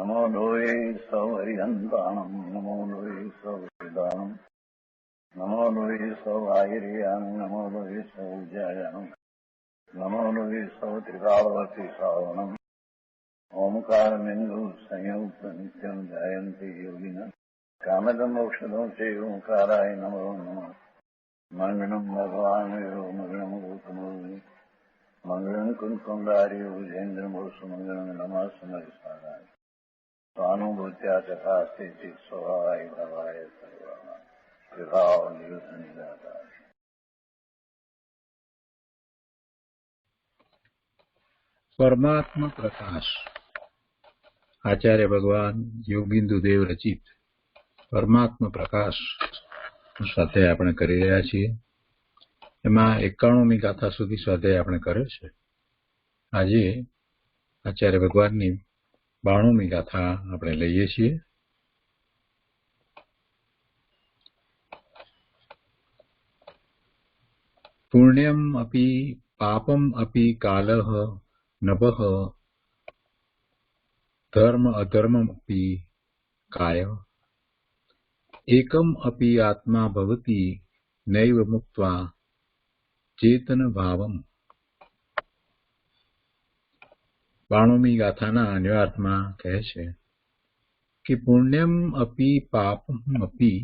नमो लोये सौहरिहन्ताणम् नमो लोये सौहृदानम् नमो लोये सौआयर्याम् नमो लोये सौज्यायाम् नमो लोये सौत्रिकालवर्ति श्रावणम् ओंकारमिन्दु संयुक्त नित्यम् ध्यायन्ति योगिनः कामदम् औषधम् चैव ओंकाराय नमो नमः मङ्गलम् भगवान् यो मङ्गलम् गौतमो मङ्गलम् कुन्कुण्डार्यो विजेन्द्रमोसुमङ्गलम् नमः समयसाराय स्वानुभूत्या चकास्ते चित् स्वभावाय भवाय सर्वाः विभावनिदाता। પરમાત્મા પ્રકાશ આચાર્ય ભગવાન યોગબિંદુ દેવ રચિત પરમાત્મા પ્રકાશ સાથે આપણે કરી રહ્યા છીએ. એમાં 91મી ગાથા સુધી સ્વાધ્યાય આપણે કર્યો છે. આજે આચાર્ય ભગવાનની 92મી ગાથા આપણે લઈએ છીએ. પુણ્યમ અપી પાપમ અપી કાલઃ નભઃ ધર્મ અધર્મમ અપી કાય એકમ અપી આત્મા ભવતિ નૈવ મુક્ત્વા ચેતન ભાવમ. 92મી ગાથાના અન્વયાર્થમાં કહે છે કે પુણ્યમ અપી પાપમ અપી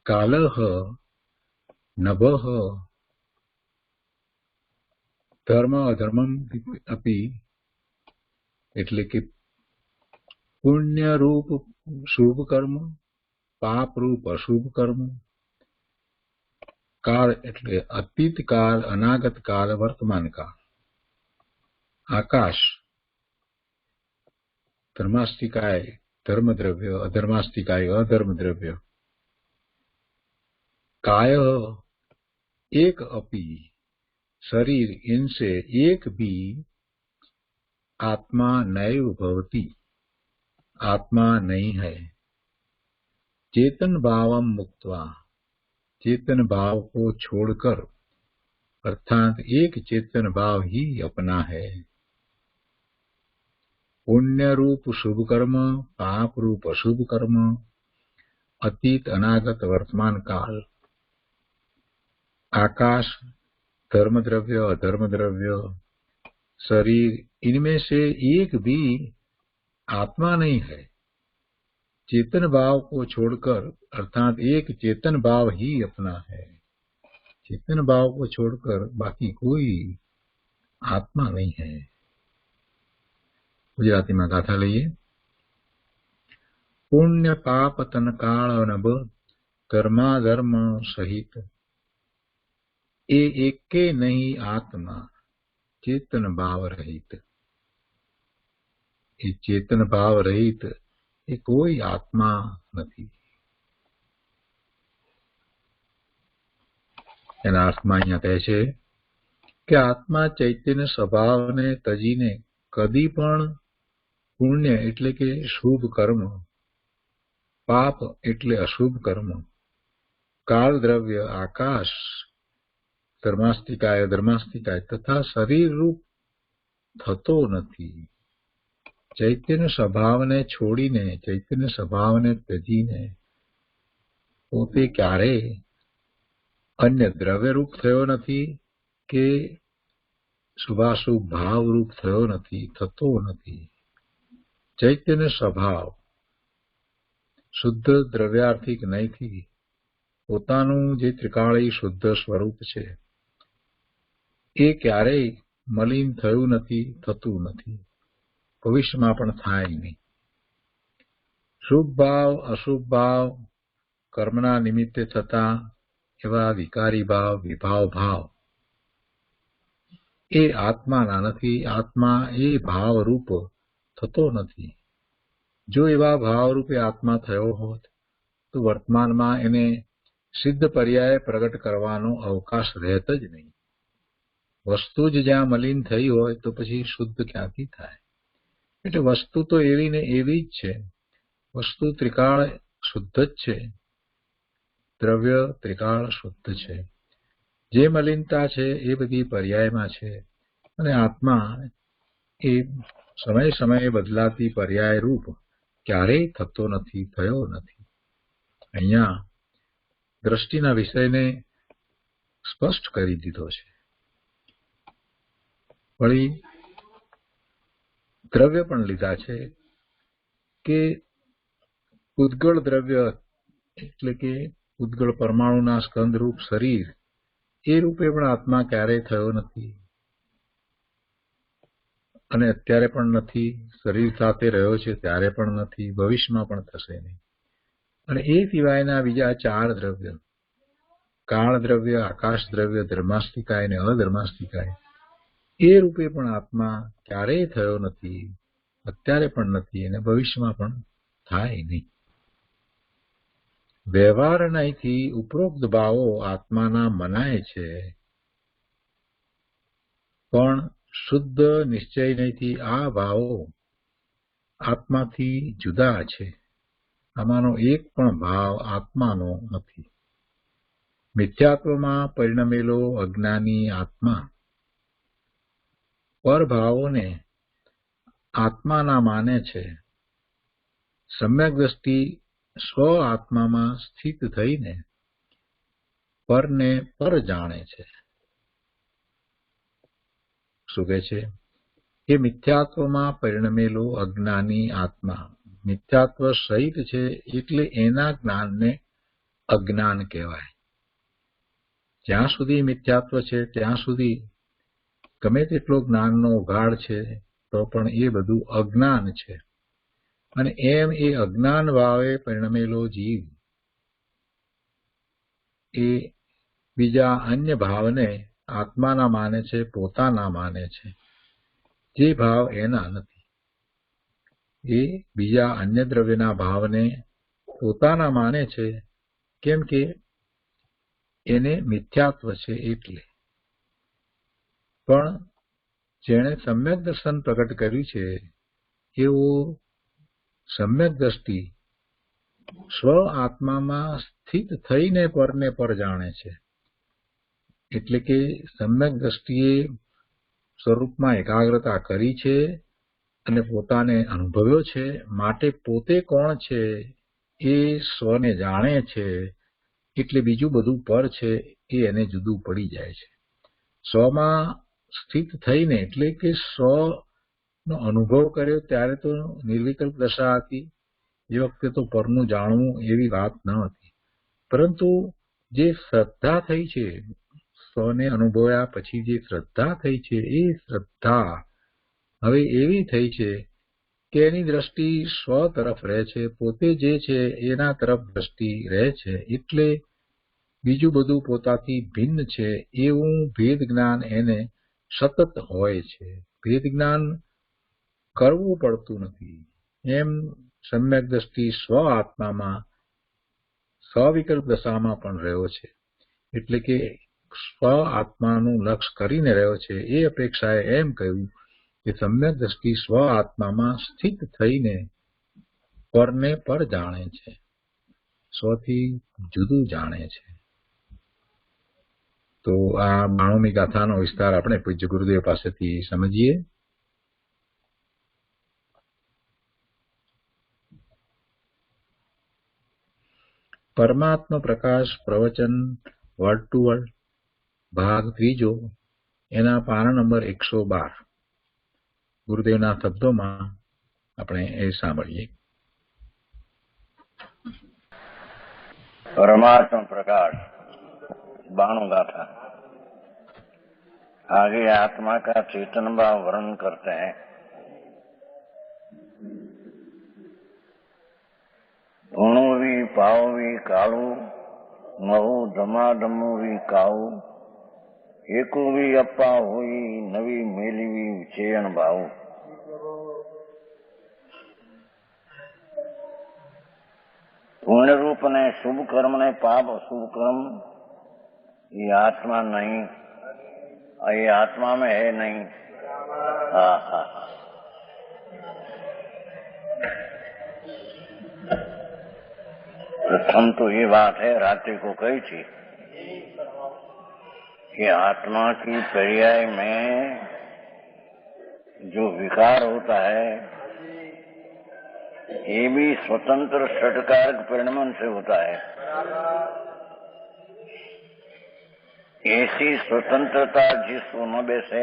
કાલઃ નભઃ ધર્મ અધર્મમ અપી એટલે કે પુણ્ય રૂપ શુભ કર્મ, પાપ રૂપ અશુભ કર્મ, કાળ એટલે અતીત કાળ, અનાગત કાળ, વર્તમાન કાળ, આકાશ ધર્માસ્તિકાય ધર્મદ્રવ્ય, અધર્માસ્તિકાય અધર્મદ્રવ્ય, काय एक अपी शरीर, इनसे एक भी आत्मा नैव भवति आत्मा नहीं है. चेतन भावम मुक्त्वा चेतन भाव को छोड़कर अर्थात एक चेतन भाव ही अपना है. पुण्य रूप शुभ कर्म, पाप रूप अशुभ कर्म, अतीत अनागत वर्तमान काल, आकाश धर्मद्रव्य अधर्मद्रव्य, शरीर, इनमें से एक भी आत्मा नहीं है. चेतन भाव को छोड़कर अर्थात एक चेतन भाव ही अपना है. चेतन भाव को छोड़कर बाकी कोई आत्मा नहीं है. गुजराती में गाथा लईए. पुण्य पाप तन काल नभ धर्माधर्म सहित ए एके नहीं आत्मा चेतन भाव रहित. ये चेतन भाव रहित ये कोई आत्मा नहीं. એના અર્થમાં અહીંયા કહે છે કે આત્મા ચૈતન્ય સ્વભાવને તજીને કદી પણ પુણ્ય એટલે કે શુભ કર્મ, પાપ એટલે અશુભ કર્મ, કાળ દ્રવ્ય આકાશ ધર્માસ્તિકાય અધર્માસ્તિકાય તથા શરીર રૂપ થતો નથી. ચૈતન્ય સ્વભાવને છોડીને, ચૈતન્ય સ્વભાવને ત્યજીને પોતે ક્યારે અન્ય દ્રવ્ય રૂપ થયો નથી કે શુભાશુભ ભાવ રૂપ થયો નથી, થતો નથી. ચૈતન્ય સ્વભાવ શુદ્ધ દ્રવ્યાર્થિક નહીંથી પોતાનું જે ત્રિકાળી શુદ્ધ સ્વરૂપ છે એ ક્યારેય મલિન થયું નથી, થતું નથી, ભવિષ્યમાં પણ થાય નહીં. શુભ ભાવ અશુભ ભાવ કર્મના નિમિત્તે થતા એવા વિકારી ભાવ, વિભાવ ભાવ એ આત્માના નથી. આત્મા એ ભાવ રૂપ થતો નથી. જો એવા ભાવ રૂપે આત્મા થયો હોત તો વર્તમાનમાં એને સિદ્ધ પર્યાય પ્રગટ કરવાનો અવકાશ રહેત જ નહીં. વસ્તુ જ જ્યાં મલિન થઈ હોય તો પછી શુદ્ધ ક્યાંથી થાય? એટલે વસ્તુ તો એવી ને એવી જ છે. વસ્તુ ત્રિકાળ શુદ્ધ જ છે, દ્રવ્ય ત્રિકાળ શુદ્ધ છે. જે મલિનતા છે એ બધી પર્યાયમાં છે અને આત્મા એ સમય સમયે બદલાતી પર્યાય રૂપ ક્યારેય થતો નથી, થયો નથી. અહીંયા દ્રષ્ટિના વિષયને સ્પષ્ટ કરી દીધો છે. વળી દ્રવ્ય પણ લીધા છે કે ઉદ્ગળ દ્રવ્ય એટલે કે ઉદ્ગળ પરમાણુના સ્કંદરૂપ શરીર એ રૂપે પણ આત્મા ક્યારેય થયો નથી અને અત્યારે પણ નથી. શરીર સાથે રહ્યો છે ત્યારે પણ નથી, ભવિષ્યમાં પણ થશે નહીં. અને એ સિવાયના બીજા 4 દ્રવ્ય, કાળ દ્રવ્ય, આકાશ દ્રવ્ય, ધર્માસ્તિકાય અને અધર્માસ્તિકાય, એ રૂપે પણ આત્મા ક્યારેય થયો નથી, અત્યારે પણ નથી અને ભવિષ્યમાં પણ થાય નહીં. વ્યવહાર નહીંથી ઉપરોક્ત ભાવો આત્માના મનાય છે, પણ શુદ્ધ નિશ્ચય નહીંથી આ ભાવો આત્માથી જુદા છે. આમાંનો એક પણ ભાવ આત્માનો નથી. મિથ્યાત્વમાં પરિણમેલો અજ્ઞાની આત્મા પરભાવોને આત્માના માને છે. સમ્યક દ્રષ્ટિ સ્વ આત્મામાં સ્થિત થઈને પરને પર જાણે છે. શું કહે છે કે મિથ્યાત્વમાં પરિણમેલો અજ્ઞાની આત્મા, મિથ્યાત્વ સહિત છે એટલે એના જ્ઞાનને અજ્ઞાન કહેવાય. જ્યાં સુધી મિથ્યાત્વ છે ત્યાં સુધી ગમે તેટલો જ્ઞાનનો ઉઘાડ છે તો પણ એ બધું અજ્ઞાન છે. અને એમ એ અજ્ઞાન ભાવે પરિણમેલો જીવ એ બીજા અન્ય ભાવને આત્માના માને છે, પોતાના માને છે, જે ભાવ એના નથી. એ બીજા અન્ય દ્રવ્યના ભાવને પોતાના માને છે, કેમ કે એને મિથ્યાત્વ છે એટલે. પણ જેણે સમ્યક દર્શન પ્રગટ કર્યું છે એવો સમ્યક દ્રષ્ટિ સ્વ આત્મામાં સ્થિત થઈને પરને પર જાણે છે. એટલે કે સમ્યક દ્રષ્ટિએ સ્વરૂપમાં એકાગ્રતા કરી છે અને પોતાને અનુભવ્યો છે, માટે પોતે કોણ છે એ સ્વને જાણે છે. એટલે બીજું બધું પર છે એ એને જુદું પડી જાય છે. સ્વમાં સ્થિત થઈને એટલે કે સ્વનો અનુભવ કર્યો ત્યારે તો નિર્વિકલ્પ દશા હતી. એ વખતે તો પરનું જાણવું એવી વાત ન હતી. પરંતુ જે શ્રદ્ધા થઈ છે, સ્વને અનુભવ્યા પછી જે શ્રદ્ધા થઈ છે, એ શ્રદ્ધા હવે એવી થઈ છે કે એની દ્રષ્ટિ સ્વ તરફ રહે છે, પોતે જે છે એના તરફ દ્રષ્ટિ રહે છે. એટલે બીજું બધું પોતાથી ભિન્ન છે એવું ભેદ જ્ઞાન એને સતત હોય છે. ભેદ જ્ઞાન કરવું પડતું નથી. એમ સમ્યક દ્રષ્ટિ સ્વ આત્મામાં સવિકલ્પ દશામાં પણ રહ્યો છે. એટલે કે સ્વ આત્માનું લક્ષ્ય કરીને રહ્યો છે. એ અપેક્ષાએ એમ કહ્યું કે સમ્યક દ્રષ્ટિ સ્વ આત્મામાં સ્થિત થઈને પરને પર જાણે છે, સ્વથી જુદું જાણે છે. તો આ 92મી ગાથાનો વિસ્તાર આપણે પૂજ્ય ગુરુદેવ પાસેથી સમજીએ. પરમાત્મ પ્રકાશ પ્રવચન વર્ડ ટુ વર્ડ ભાગ 3, એના પાના નંબર 112. ગુરુદેવના શબ્દોમાં આપણે એ સાંભળીએ. परमात्मा प्रकाश 92 गाथा। आगे आत्मा का चेतन भाव वर्णन करते हैं। ऊणुवी पाववी काळू महू धमाधमुवी काऊ एकुवी अप्पा हुई नवी मेलीवी विचेयण भाव। पुण्य रूप ने शुभ कर्म ने पाप अशुभ कर्म ये आत्मा नहीं, ये आत्मा में है नहीं। प्रथम तो ये बात है, रात्रि को कही थी कि आत्मा की पर्याय में जो विकार होता है ये भी स्वतंत्र षटकारक परिणमन से होता है। ऐसी स्वतंत्रता जिसको न बैसे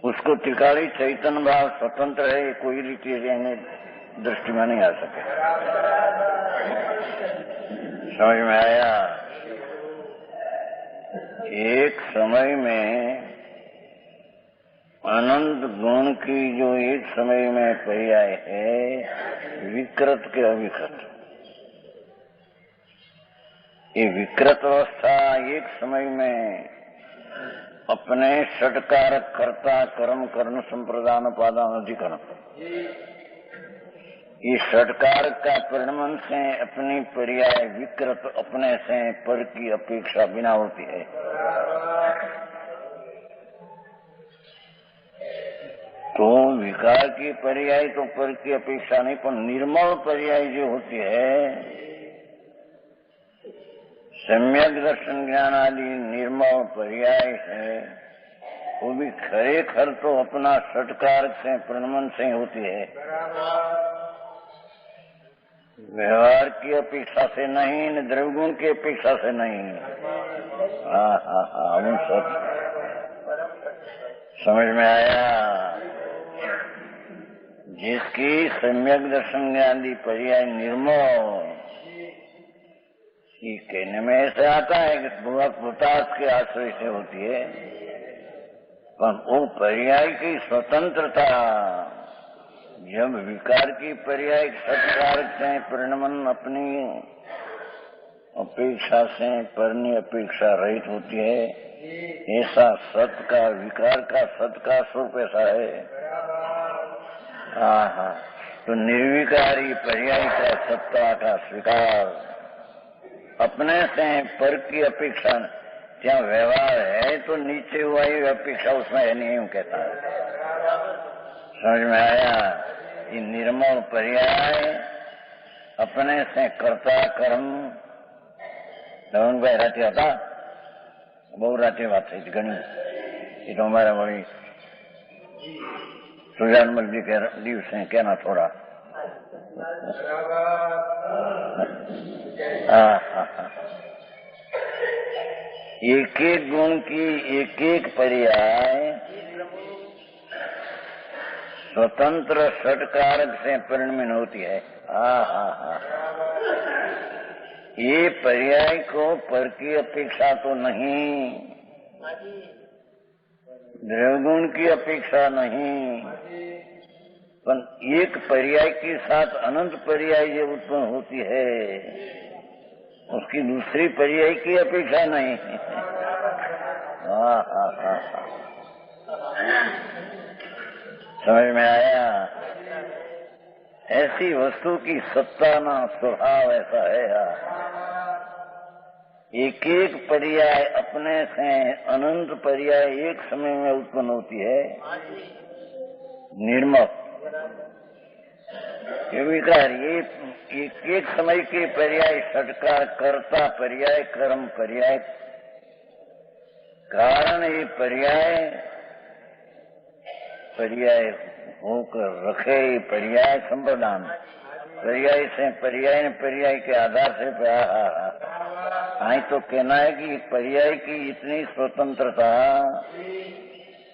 उसको त्रिकाली चैतन्य भाव स्वतंत्र है, कोई रीति दृष्टि में नहीं आ सके। समझ में आया? एक समय में अनंत गुण की जो एक समय में पर्याय है विकृत के अविकृत, ये विकृत अवस्था एक समय में अपने षटकारक कर्ता कर्म कर्ण संप्रदान उपादान अधिकरण, ये षटकारक का परिणमन से अपनी पर्याय विकृत अपने से पर की अपेक्षा बिना होती है। तो विकार की पर्याय तो पर की अपेक्षा नहीं, पर निर्मल पर्याय जो होती है सम्यक दर्शन ज्ञान आदि निर्मल पर्याय है, वो भी खरेखर तो अपना षटकारक से परिणमन से होती है, व्यवहार की अपेक्षा से नहीं, द्रव्यगुण की अपेक्षा से नहीं। हम सब समझ में आया? जिसकी सम्यक दर्शन ज्ञान पर्याय निर्मल, ये कहने में ऐसे आता है कि भूतार्थ के आश्रय से होती है, पर वो पर्याय की स्वतंत्रता जब विकार की पर्याय सत्कारक से परिणमन अपनी अपेक्षा से परनी अपेक्षा रहित होती है, ऐसा सत का विकार का सत का स्वरूप ऐसा है। तो निर्विकारी पर्याय का सत्ता का स्वीकार अपने से पर की अपेक्षा, क्या व्यवहार है तो नीचे हुआ ही अपेक्षा उसमें है नहीं, कहता है। समझ में आया? ये निर्मल पर्याय अपने से कर्ता कर्म भाई राते होता बहु राते बात है घनी, ये तो हमारा वही सुजानमल जी के दिवस है कहना थोड़ा। एक एक गुण की एक एक पर्याय स्वतंत्र षटकारक से परिणमित होती है। ये पर्याय को पर की अपेक्षा तो नहीं, द्रव्यगुण की अपेक्षा नहीं, पर एक पर्याय के साथ अनंत पर्याय जो उत्पन्न होती है उसकी दूसरी पर्याय की अपेक्षा नहीं। समझ में आया? ऐसी वस्तु की सत्ता ना स्वभाव ऐसा है। एक एक पर्याय अपने से अनंत पर्याय एक समय में उत्पन्न होती है, निर्मल ये विकार, ये एक एक समय के पर्याय षटकार कर्ता पर्याय कर्म पर्याय कारण, ये पर्याय होकर रखे, पर्याय संप्रदान, पर्याय से पर्याय के आधार से तो कहना है कि पर्याय की इतनी स्वतंत्रता,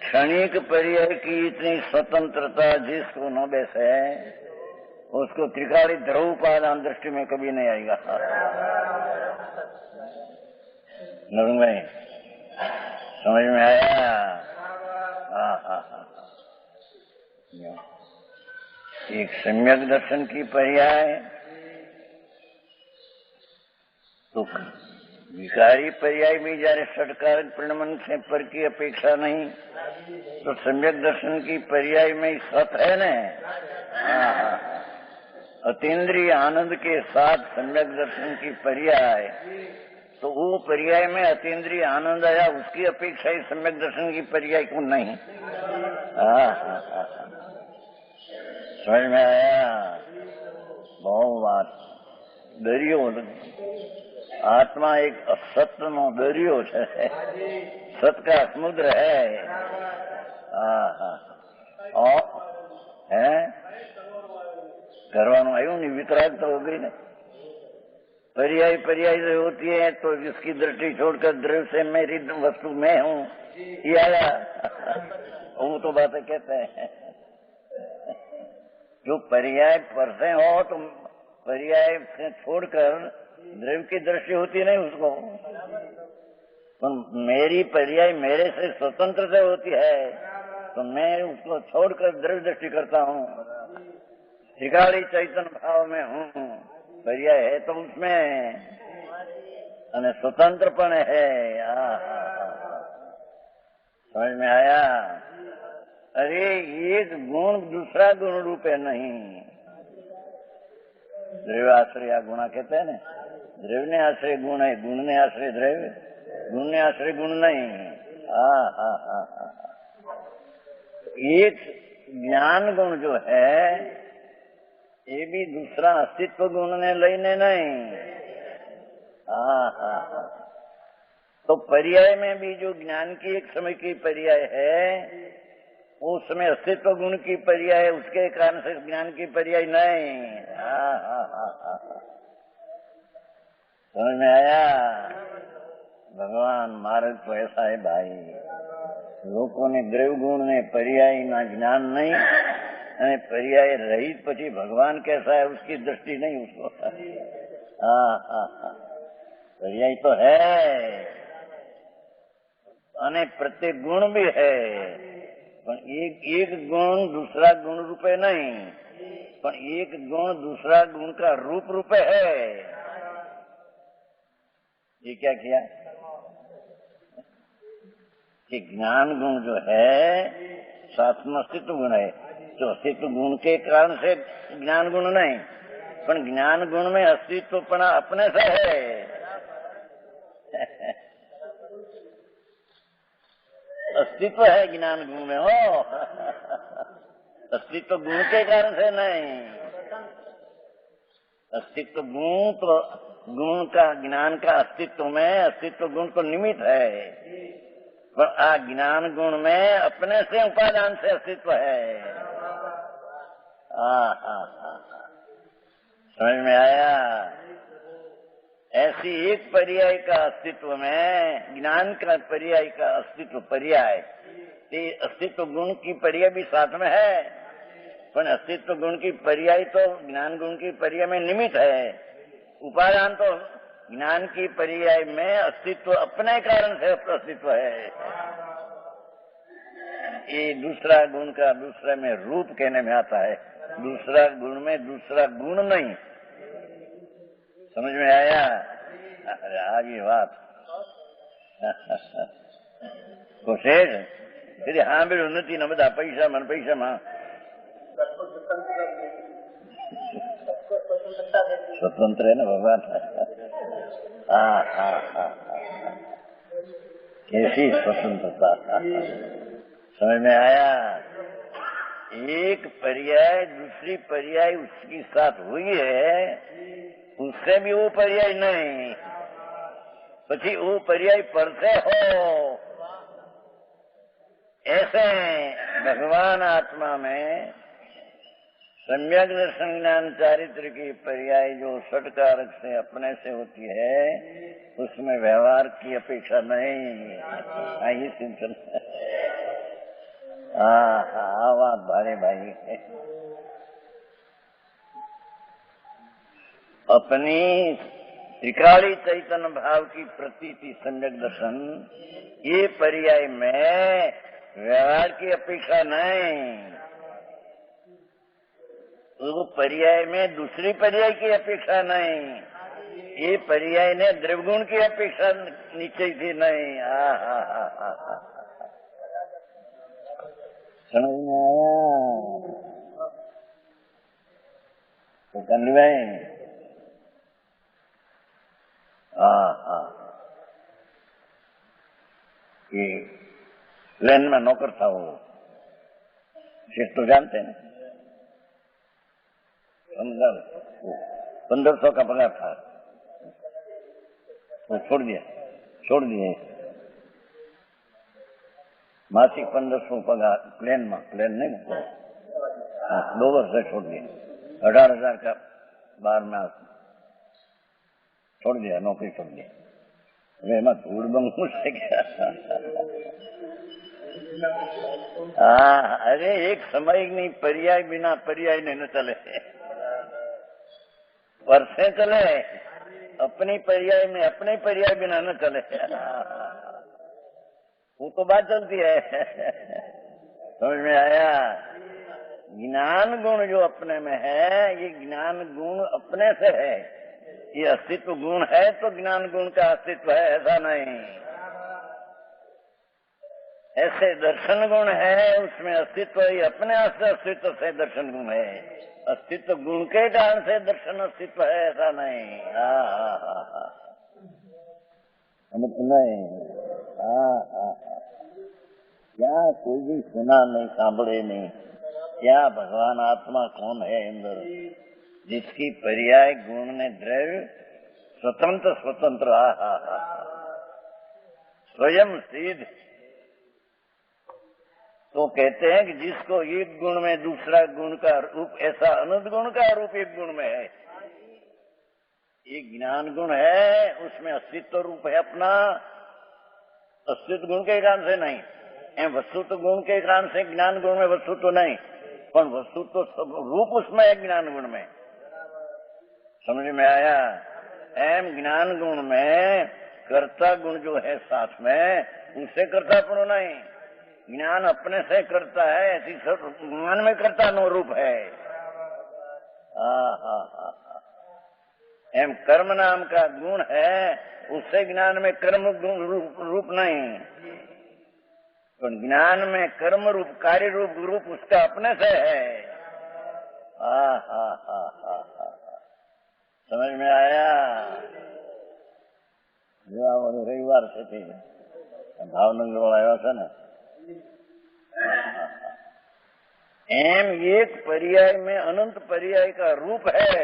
क्षणिक पर्याय की इतनी स्वतंत्रता जिसको न बैसे उसको त्रिकाली ध्रुव उपादान दृष्टि में कभी नहीं आएगा। नरुण भाई समझ में आया? एक सम्यक दर्शन की पर्याय तो विकारी पर्याय में जारे षटकारक परिणमन से पर की अपेक्षा नहीं, तो सम्यक दर्शन की पर्याय में सत है न, अतीन्द्रिय आनंद के साथ सम्यक दर्शन की पर्याय, तो वो पर्याय में अतीन्द्रिय आनंद आया, उसकी अपेक्षा ही सम्यक दर्शन की पर्याय को नहीं। समझ में आया? बहुत बात दरियो, आत्मा एक असत नो दरियो है, सत का समुद्र है। હા હા હે करवाना आयु नहीं, वितराग तो हो गई ना। पर्याय पर्याय जो होती है तो जिसकी दृष्टि छोड़कर द्रव्य से मेरी वस्तु मैं हूँ ये आया। वो तो बातें कहते हैं। जो पर्याय पर से हो तो पर्याय से छोड़कर द्रव्य की दृष्टि होती नहीं उसको, तो मेरी पर्याय मेरे से स्वतंत्र से होती है तो मैं उसको छोड़कर द्रव्य दृष्टि करता हूँ। त्रिकाली चैतन्य भाव में हूँ, पर्याय है तो उसमें અને स्वतंत्रपण है। समझ में आया? अरे एक गुण दूसरा गुण रूपे नहीं। द्रव्य आश्रय गुणा कहते हैं ना, द्रव्य ने आश्रय गुण है, गुण ने आश्रय द्रव्य, गुण ने आश्रय गुण नहीं। एक ज्ञान गुण जो है ये भी दूसरा अस्तित्व गुण ने लईने नहीं। तो पर्याय में भी जो ज्ञान की एक समय की पर्याय है उस समय अस्तित्व गुण की पर्याय है, उसके कारण से ज्ञान की पर्याय नहीं। समझ में आया? भगवान मार्ग तो ऐसा है भाई, लोगों ने द्रव्य गुण ने पर्याय ना ज्ञान नहीं, અને पर्याय रहित પછી भगवान कैसा है उसकी दृष्टि नहीं उसको। पर्याय तो है અને प्रत्येक गुण भी है, પણ एक गुण दूसरा गुण रूपे नहीं, पण एक गुण दूसरा गुण का रूप रूपे है। ये क्या किया कि ज्ञान गुण जो है साथ में अस्तित्व गुण है, तो अस्तित्व गुण के कारण से ज्ञान गुण नहीं, पर ज्ञान गुण में अस्तित्वपना अपने से है। अस्तित्व है ज्ञान गुण में हो, अस्तित्व गुण के कारण से नहीं। अस्तित्व गुण तो गुण का ज्ञान का अस्तित्व में अस्तित्व गुण तो निमित्त है, पर आ ज्ञान गुण में अपने से उपादान से अस्तित्व है। समझ में आया? ऐसी एक पर्याय का अस्तित्व में ज्ञान का पर्याय का अस्तित्व पर्याय, अस्तित्व गुण की पर्याय भी साथ में है, पर अस्तित्व गुण की पर्याय तो ज्ञान गुण की पर्याय में निमित्त है, उपादान तो ज्ञान की पर्याय में अस्तित्व अपने कारण से अस्तित्व है। ये दूसरा गुण का दूसरे में रूप कहने में आता है, दूसरा गुण में दूसरा गुण नहीं। समझ में आया? अरे आगे बात कोशेष फिर हाँ बेड़ू नहीं न बदा पैसा मन पैसा में स्वतंत्र है ना भगवान। कैसी स्वतंत्रता। समझ में आया? एक पर्याय दूसरी पर्याय उसकी साथ हुई है, उससे भी वो पर्याय नहीं, પછી वो पर्याय पर से हो। ऐसे भगवान आत्मा में सम्यक दर्शन ज्ञान चारित्र की पर्याय जो षटकारक से अपने से होती है उसमें व्यवहार की अपेक्षा नहीं। आई चिंतन बात भारे भाई। अपनी त्रिकाली चैतन्य भाव की प्रतीति सम्यक दर्शन ये पर्याय में व्यवहार की अपेक्षा नहीं, वो पर्याय में दूसरी पर्याय की अपेक्षा नहीं, ये पर्याय ने द्रव्यगुण की अपेक्षा नीचे थी नहीं। समझ में आया? तो कन्नी भाई ये प्लेन में नौकर था वो शेख तो जानते हैं, 1500 का पगार था, वो छोड़ दिए। मासिक 1500 पगार प्लेन नहीं मुझको 2 वर्ष छोड़ दिया, 18,000 का 12 में छोड़ दिया, नौकरी छोड़ दी। હવે એમાં ધૂળ બમવું છે क्या? अरे एक समय नहीं, पर्याय बिना पर्याय नहीं न चले, वर्षे चले, अपनी पर्याय में अपने पर्याय बिना न चले, वो तो बात चलती है। समझ में आया? ज्ञान गुण जो अपने में है, ये ज्ञान गुण अपने से है, ये अस्तित्व गुण है तो ज्ञान गुण का अस्तित्व है, ऐसा नहीं। ऐसे दर्शन गुण है, उसमें अस्तित्व ही अपने से अस्तित्व से दर्शन गुण है, अस्तित्व गुण के कारण से दर्शन अस्तित्व है, ऐसा नहीं। नहीं, क्या कोई भी सुना नहीं, सांभळे नहीं, क्या भगवान आत्मा कौन है अंदर, जिसकी पर्याय गुण ने द्रव्य स्वतंत्र स्वतंत्र स्वयं सिद्ध। तो कहते हैं कि जिसको एक गुण में दूसरा गुण का रूप, ऐसा अनंत गुण का रूप एक गुण में है। एक ज्ञान गुण है, उसमें अस्तित्व रूप है अपना, अस्तित्व गुण के कारण से नहीं, वस्तुत्व गुण के कारण से ज्ञान गुण में वस्तुत्व नहीं, पर वस्तुत्व सब रूप उसमें है ज्ञान गुण में। समझ में आया? एम ज्ञान गुण में कर्ता गुण जो है साथ में, उससे कर्तापन नहीं, ज्ञान अपने से करता है, ऐसी ज्ञान में कर्ता नो रूप है। एम कर्म नाम का गुण है, उससे ज्ञान में कर्म रूप नहीं, तो ज्ञान में कर्म रूप कार्य रूप उसका अपने से है। समझ में आया? जो रविवार से थी भावनगर वाला आया था ना, एम एक पर्याय में अनंत पर्याय का रूप है,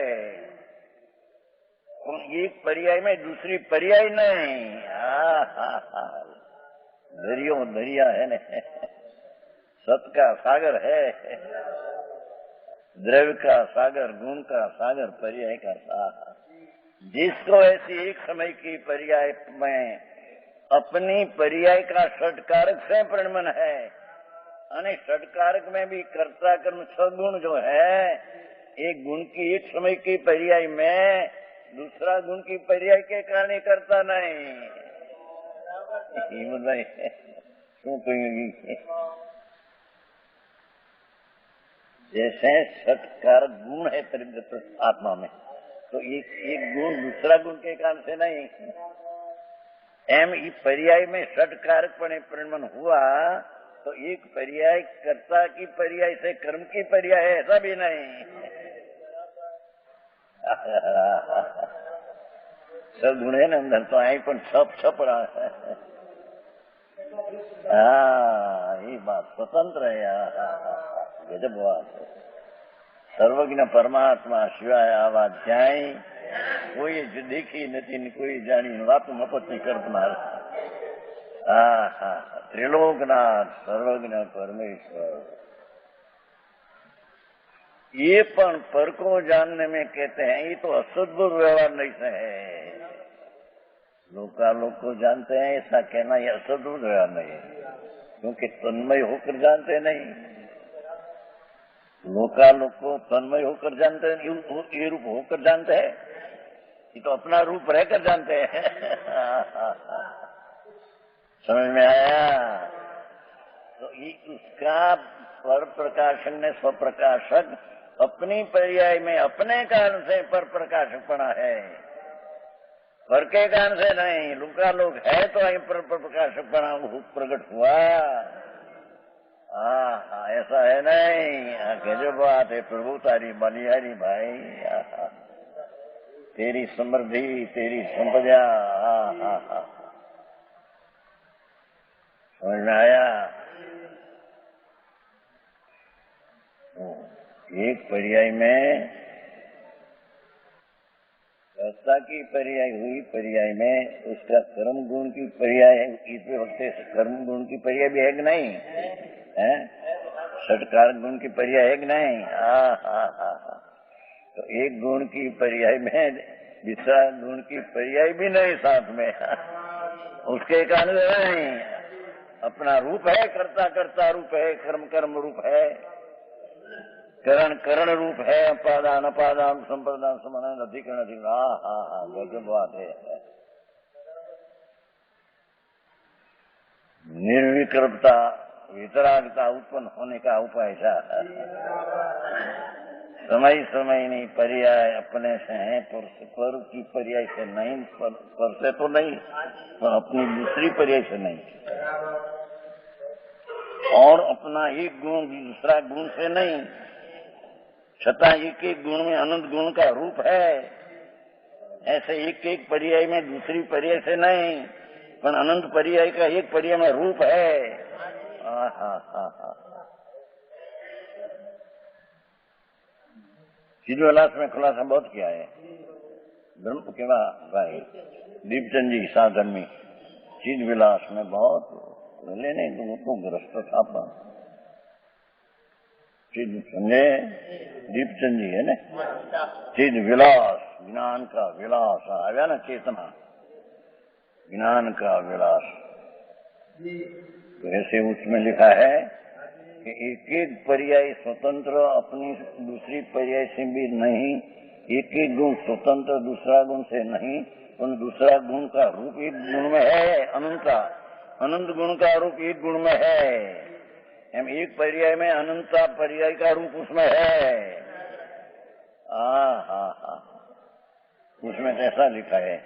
एक पर्याय में दूसरी पर्याय नहीं। दरियो दरिया है न, सत का सागर है, द्रव्य का सागर, गुण का सागर, पर्याय का सागर। जिसको ऐसी एक समय की पर्याय में अपनी पर्याय का षटकारक से परिणमन है, અને षटकारक में भी कर्ता कर्म 6 गुण जो है, एक गुण की एक समय की पर्याय में दूसरा गुण की पर्याय के कारण करता नहीं। શું કહ્યું? जैसे षटकारक गुण है आत्मा में, तो एक गुण दूसरा गुण के कारण से नहीं, एम पर्याय में षटकारक परिणमन हुआ, तो एक पर्याय कर्ता की पर्याय से कर्म की पर्याय है, ऐसा भी नहीं। सब गुण है ना अंदर, तो आई पर छप छप रहा है। ये बात स्वतंत्र है, गजब बात है। सर्वज्ञ परमात्मा सिवाय आवा ज्ञानी कोई देखी नहीं, कोई जानी बात मफत नहीं करनार। त्रिलोकनाथ सर्वज्ञ परमेश्वर, ये पर को जानने में कहते हैं, ये तो असद्भुत व्यवहार नहीं से है। लोग को जानते हैं, ऐसा कहना ये असद्भुत व्यवहार नहीं है, क्योंकि तन्मय होकर जानते नहीं। लोग को तन्मय होकर जानते हैं, ये रूप होकर जानते हैं, ये तो अपना रूप रहकर जानते हैं। समझ में आया? तो ये उसका पर प्रकाशन ने स्वप्रकाशक अपनी पर्याय में अपने कारण से पर प्रकाशक बना है, पर के कारण से नहीं। लोग है तो અહીં पर प्रकाशक बना प्रकट हुआ। ऐसा है नहीं। गजब बात है प्रभु तारी बलिहारी भाई, तेरी समृद्धि, तेरी संपदा। समझ में आया? एक पर्याय में कर्ता की पर्याय हुई, पर्याय में उसका कर्म गुण की पर्याय है, इस वक्त कर्म गुण की पर्याय भी है कि नहीं है? षटकार गुण की पर्याय है कि नहीं? हा। तो एक गुण की पर्याय में दूसरा गुण की पर्याय भी नहीं साथ में, उसके कारण नहीं। अपना रूप है, कर्ता कर्ता रूप है, कर्म कर्म रूप है, करण करण रूप है, अपादान अपादान संप्रदान समान अधिकरण अधिकरण। हा गजब बात है। निर्विकल्पता वितरागता उत्पन्न होने का उपाय था। समय समय नहीं, पर्याय अपने से है, पर की पर्याय से नहीं, पर से तो नहीं, पर अपनी दूसरी पर्याय से नहीं, और अपना एक गुण दूसरा गुण से नहीं, छठा एक एक गुण में अनंत गुण का रूप है। ऐसे एक एक पर्याय में दूसरी पर्याय से नहीं, पर अनंत पर्याय का एक पर्याय में रूप है। चिदविलास में खुलासा बहुत किया है। ब्रह्म के भाई दीपचंद जी साधन में चिदविलास में बहुत लेने तो ग्रस्त था। चिदने दीपचंद जी है ना, चिद विलास, ज्ञान का विलास आ गया ना, चेतना ज्ञान का विलास। तो ऐसे उसमें लिखा है कि एक एक पर्याय स्वतंत्र अपनी दूसरी पर्याय से भी नहीं, एक एक गुण स्वतंत्र दूसरा गुण से नहीं, उन दूसरा गुण का रूप एक गुण में है, अनंत गुण का रूप एक गुण में है। हम एक पर्याय में अनंता पर्याय का रूप उसमें है। हा। उसमें ऐसा लिखा है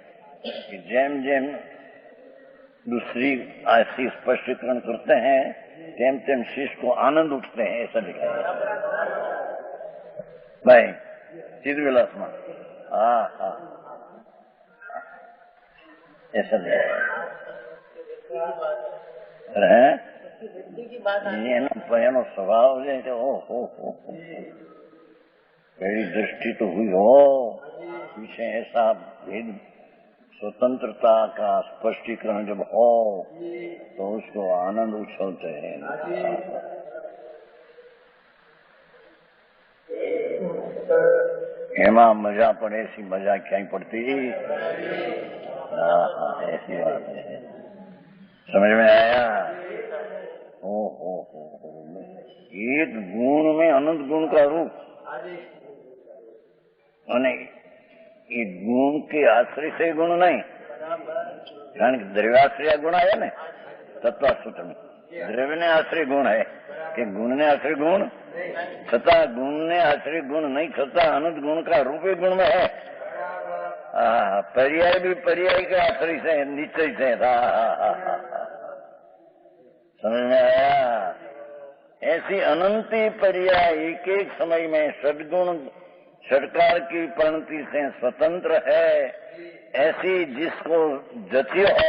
कि जैम जैम दूसरी ऐसी स्पष्टीकरण करते हैं, तेम तेम शिष्य को आनंद उठते हैं, ऐसा लिखा है भाई चिदविलास में। हा ऐसा लिखा है। એનો સ્વભાવ છે मेरी दृष्टि तो हुई हो, पीछे ऐसा भेद स्वतंत्रता का स्पष्टीकरण जब हो तो उसको आनंद उछलते हैं। એમાં મજા પડે, ऐसी मजा क्या पड़ती। ऐसी बात है, समझ में आया? हो एक गुण में अनंत गुण का रूप, અને એ ગુણ કે આશ્રય से गुण नहीं, કારણ કે દ્રવ્યાશ્રય गुण आया ने तत्वासूत्र में, द्रव्य ने आश्रय गुण है कि गुण ने आश्रय गुण, छता गुण ने आश्रय गुण नहीं, छता अनंत गुण का रूप ही गुण में है। पर्याय भी पर्याय के आश्रय से निश्चय से था। समझ में आया? ऐसी अनंती पर्याय एक एक समय में सद्गुण षटकार की परिणति से स्वतंत्र है, ऐसी जिसको जति हो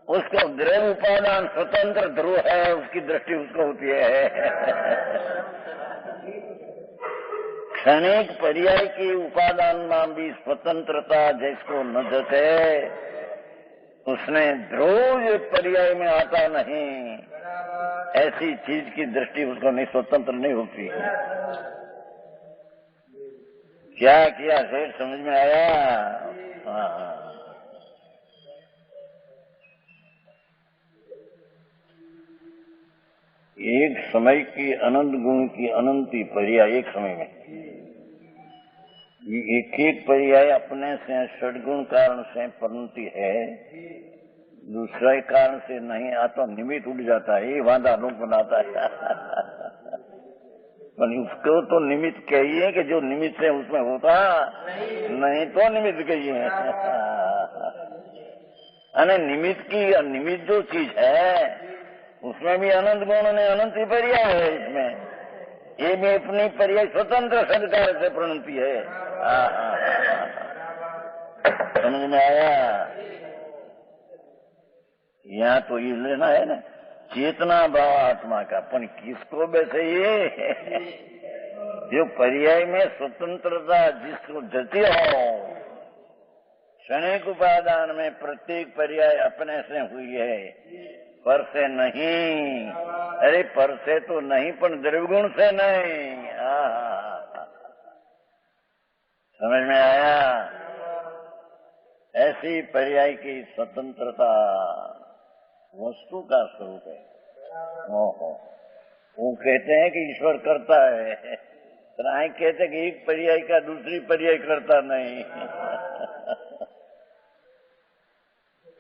उसको द्रव्य उपादान स्वतंत्र ध्रुव है, उसकी दृष्टि उसको होती है। क्षणिक पर्याय की उपादान में भी स्वतंत्रता जिसको न जते, उसने ध्रुव पर्याय में आता नहीं, ऐसी चीज की दृष्टि उसको नहीं, स्वतंत्र नहीं होती। क्या किया शेर, समझ में आया? हाँ। एक समय की अनंत गुण की अनंती पर्याय एक समय में, एक एक पर्याय अपने से षडगुण कारण से परिणति है, दूसरे कारण से नहीं आता, निमित्त उठ जाता है, ये वादा लोग बनाता है। पर उसको तो निमित्त कहिए कि जो निमित्त है उसमें होता नहीं, तो निमित्त कहिए। अने निमित्त की निमित्त जो चीज है उसमें भी अनंत गुण ने अनंत ही पर्याय है, इसमें ये भी अपनी पर्याय स्वतंत्र संस्कार से प्रणति है। समझ में आया? यहाँ तो ये लेना है ना, चेतना भाव आत्मा का, पण किसको बैसे ये जो पर्याय में स्वतंत्रता जिसको जती हो, क्षणिक उपादान में प्रत्येक पर्याय अपने से हुई है, पर से नहीं। अरे पर से तो नहीं, पर द्रव्यगुण से नहीं। समझ में आया? ऐसी पर्याय की स्वतंत्रता वस्तु का स्वरूप है। ओहो, वो कहते हैं कि ईश्वर करता है, राय कहते हैं कि एक पर्याय का दूसरी पर्याय करता नहीं।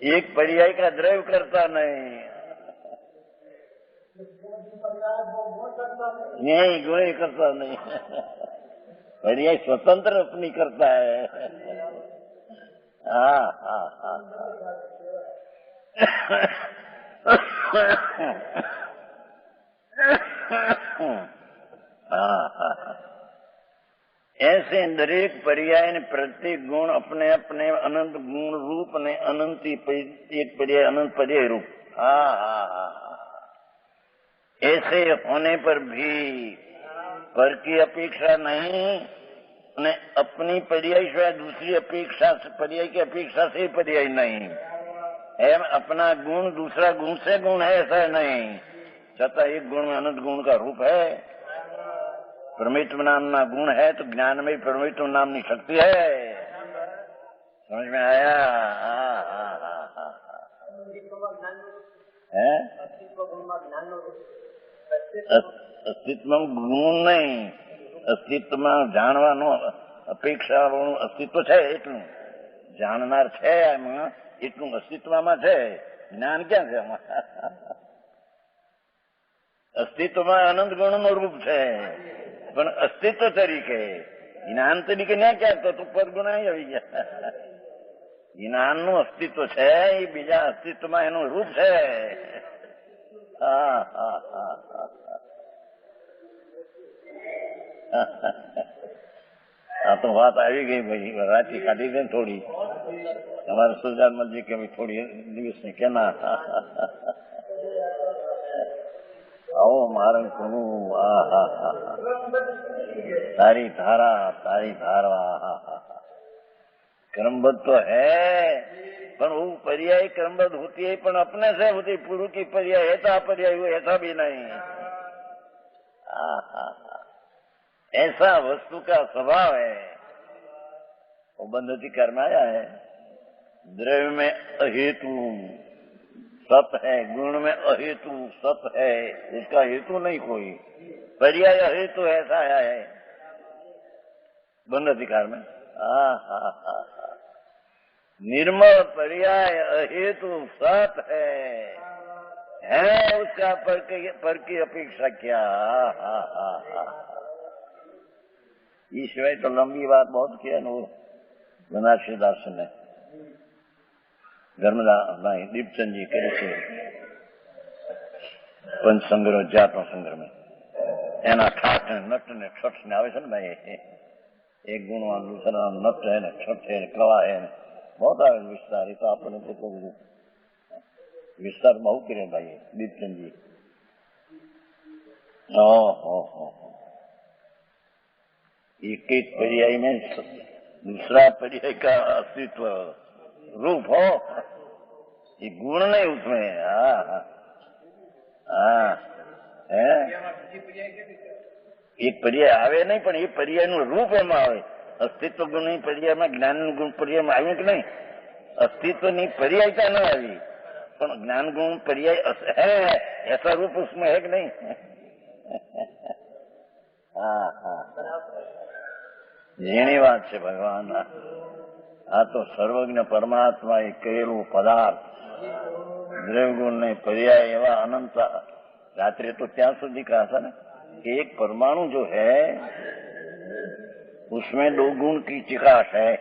एक पर्याय का द्रव्य करता नहीं, यही गुण करता नहीं। पर्याय स्वतंत्र अपनी करता है। ऐसे दरेक पर्याय ने प्रत्येक गुण अपने अपने अनंत गुण रूप ने अनंत एक पर्याय अनंत पर्याय रूप। ऐसे होने पर भी पर की अपेक्षा नहीं, ने अपनी पर्याय से दूसरी अपेक्षा से पर्याय की अपेक्षा से पर्याय नहीं है। अपना गुण दूसरा गुण से गुण है ऐसा नहीं, छता एक गुण में अनंत गुण का रूप है। परमेश्वर नामना गुण है तो ज्ञान में परमेश्वर नामनी शक्ति है। समझ में आया? अस्तित्व गुण नहीं, अस्तित्वમાં જાણવાનો અપેક્ષાનું અસ્તિત્વ છે, એટલું જાણનાર છે એમાં, એટલું અસ્તિત્વમાં છે, જ્ઞાન ક્યાં છે એમાં? અસ્તિત્વમાં અનંત ગુણનું રૂપ છે, પણ અસ્તિત્વ તરીકે જ્ઞાન તરીકે ના ક્યાં તો પરગુણ આવી ગયા। જ્ઞાનનું અસ્તિત્વ છે એ બીજા અસ્તિત્વમાં એનું રૂપ છે। આ તો વાત આવી ગઈ ભાઈ, રાતી કાઢી દે થોડી, તમારે સુજાનમલજી કે થોડી દિવસની કેના આવો મારણ કરું। तारी धारा क्रमबद्ध तो है, पर वो पर्याय क्रमबद्ध होती है, पर अपने से होती। पूर्व की पर्याय ऐसा पर्याय हुआ ऐसा भी नहीं। ऐसा वस्तु का स्वभाव है, वो बंध अधिकार में आया है। द्रव्य में अहेतु सत है, गुण में अहेतु सत है, इसका हेतु नहीं कोई। पर्याय अहेतु ऐसा आया है बंध अधिकार में। निर्मल पर्याय अहेतु सत है उसका पर की अपेक्षा क्या? ईश्वर तो लंबी बात बहुत किया ना बनारसी दास ने, धर्मदास दीपचंद जी करे છે पंच संग्रह जातो संग्रह में एना ठाठ ने नट ने छठ ने आवे छे ने भाई, एक गुणवान दूसरा नट है ने छठ है ने कवा है ने बहुत आवे विस्तार। तो आपने तो विस्तार बहुत करे भाई दीपचंद जी। एक एक पर्याय में दूसरा पर्याय का अस्तित्व रूप हो, ये गुण नहीं उसमें। एक पर्याय आवे नहीं, पर ये पर्याय નું રૂપ એમાં આવે। અસ્તિત્વ ગુણની पर्यायમાં જ્ઞાન ગુણ पर्यायમાં આવ્યું કે નહીં? अस्तित्वની पर्यायता न આવી, પણ જ્ઞાન ગુણ पर्याय है, ऐसा रूप उसमें है कि नहीं? જેની વાત છે ભગવાન, આ તો સર્વજ્ઞ પરમાત્મા એ કહેલું પદાર્થ દ્રવ્યગુણ ને पर्याय એવા અનંત। रात्रि तो ત્યાં સુધી कहा था ना कि एक परमाणु जो है उसमें 2 गुण की चिकास है,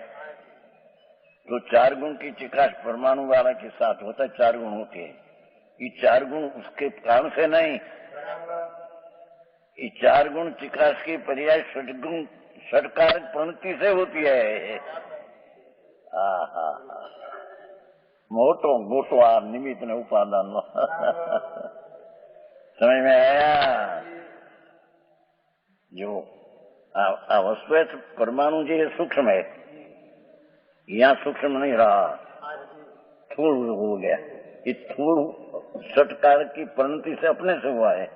तो 4 गुण की चिकास परमाणु वाला के साथ होता है, 4 गुण होते हैं। ये 4 गुण उसके कारण से नहीं, ये 4 गुण चिकास की पर्याय षटगुण षटकारक पंक्ति से होती है। मोटो मोटो आ निमित्त ने उपादान समझ में आया? जो आ वस्तु है परमाणु जी सूक्ष्म है, यहाँ सूक्ष्म नहीं रहा, स्थूल हो गया। ये स्थूल षटकार की परिणति से अपने से हुआ है।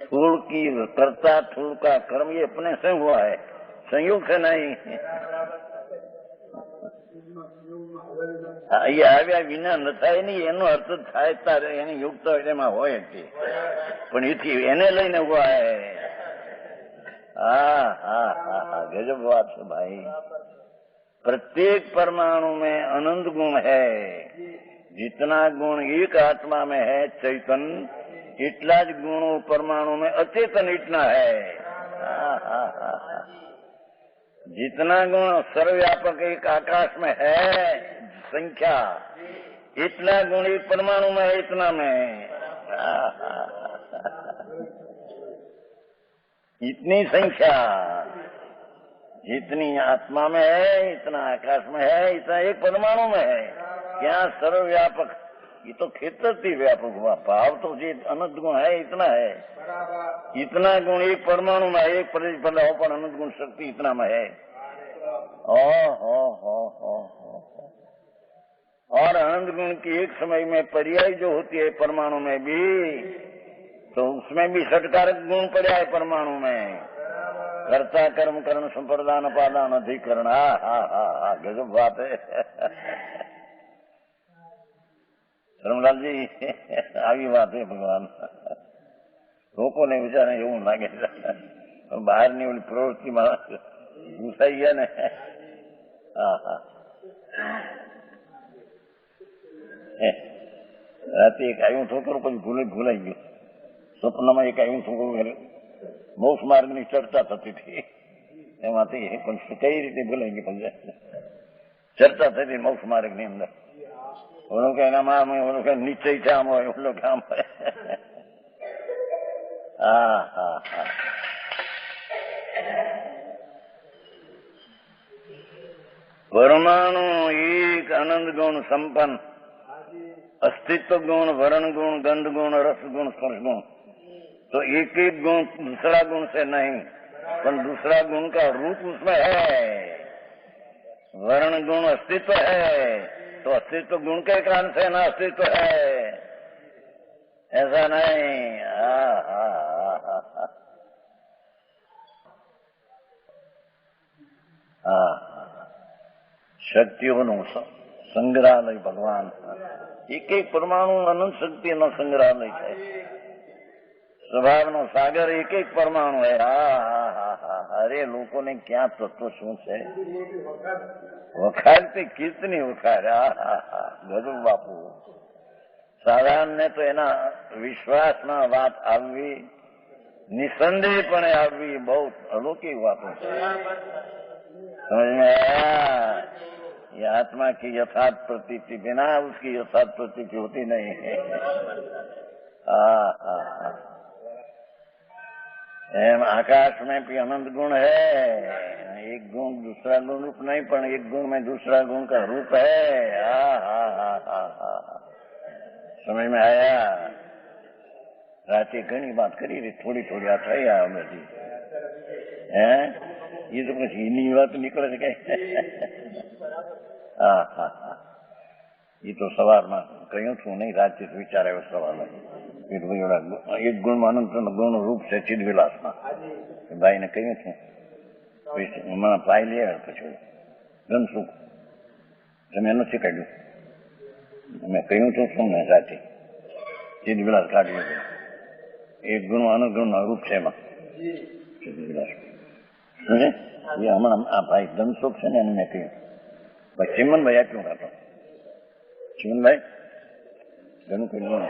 स्थूल की कर्ता, स्थूल का कर्म ये अपने से हुआ है, संयोग से नहीं। ये આવ્યા વિના ન થાય નહીં, એનો અર્થ થાય તારે એની યુક્ત એમાં હોય જ, પણ એથી એને લઈને હુઆ હે। हाँ हाँ हाँ हाँ, गजब बात है भाई। प्रत्येक परमाणु में अनंत गुण है। जितना गुण एक आत्मा में है चैतन्य, इतना ज गुण परमाणु में अचेतन इतना है। हाँ हाँ हाँ हाँ, जितना गुण सर्वव्यापक एक आकाश में है संख्या, इतना गुण एक परमाणु में है, इतना में। हाँ हाँ हाँ, इतनी संख्या जितनी आत्मा में है, इतना आकाश में है, इतना एक परमाणु में है। क्या सर्वव्यापक, ये तो क्षेत्र से व्यापक हुआ। भाव तो जी अनंत गुण है, इतना है। इतना गुण एक परमाणु में है, एक प्रतिपदाओं पर अनंत गुण शक्ति इतना में है। और अनंत गुण की एक समय में पर्याय जो होती है परमाणु में भी, तो उसमें भी षटकारक गुण पर्याय परमाणु में, कर्ता कर्म करण संप्रदान पादान अधिकरण। हाँ हाँ हाँ हाँ, गजब बात है। ધર્મલાલ जी આવી વાત है भगवान। લોકોને વિચારે એવું લાગે બહારની ઓલી પ્રવૃત્તિમાં ઘૂસાઈ ગયા ને। હા હા, રાતે એક આવ્યું છોકરું પછી ભૂલાઈ ગયું। સ્વપ્નમાં એક આવ્યું છોકરું, મોક્ષ માર્ગની ચર્ચા થતી હતી એમાંથી, પણ કઈ રીતે ભૂલાઈ ગયું? ચર્ચા થતી મોક્ષ માર્ગની અંદર, ઓલું કે એનામાં ઓલું કે નિશ્ચય છે આમ હોય, ઓલું કે આમ હોય। હા હા હા, परमाणु एक अनंत गुण संपन्न, अस्तित्व गुण, वर्ण गुण, गंध गुण, रस गुण, स्पर्श गुण। तो एक एक गुण दूसरा गुण से नहीं, पर दूसरा गुण का रूप उसमें है। वर्ण गुण अस्तित्व है, तो अस्तित्व गुण के कारण से ना अस्तित्व है, ऐसा नहीं। शक्तिओं संग्रहालय भगवान, एक एक परमाणु अनंत शक्ति नो संग्रहालय है। स्वभाव नो सागर एक एक परमाणु है। अरे लोगों ने क्या तत्व शू है, वखार पे कितनी वखार। गजब बापू। साधारण ने तो एना विश्वास में बात आवी, निसंदेहपणे आवी, बहुत अलौकिक बातों समझ में आया। ये आत्मा की यथार्थ प्रतीति, बिना उसकी यथार्थ प्रतीति होती नहीं है। एम आकाश में भी अनंत गुण है, एक गुण दूसरा गुण रूप नहीं, पर एक गुण में दूसरा गुण का रूप है। समझ में आया। रात घनी बात करी रही, थोड़ी थोड़ी आ थी आ बधी है, ये तो પછી એની વાત નીકળે છે કઈ। ये तो સવારમાં કહ્યું છું નહીં, રાતે વિચાર આવ્યો સવારમાં, એક ગુણમાં અનંત ગુણ રૂપ છે ચિદવિલાસમાં। ભાઈને કહ્યું છું, હમણાં ભાઈ લે પછી ધનસુખ તમે નથી કાઢ્યું, મેં કહ્યું છું શું ને રાતે ચિદવિલાસ કાઢ્યું છે। એક ગુણમાં અનંત ગુણના રૂપ છે એમાં ચિદવિલાસ। એ હમણાં આ ભાઈ ધનસુખ છે ને એને મેં કહ્યું, ભાઈ ચિમનભાઈ આટલું ખાતો, ચિમનભાઈ ઘણું કહ્યું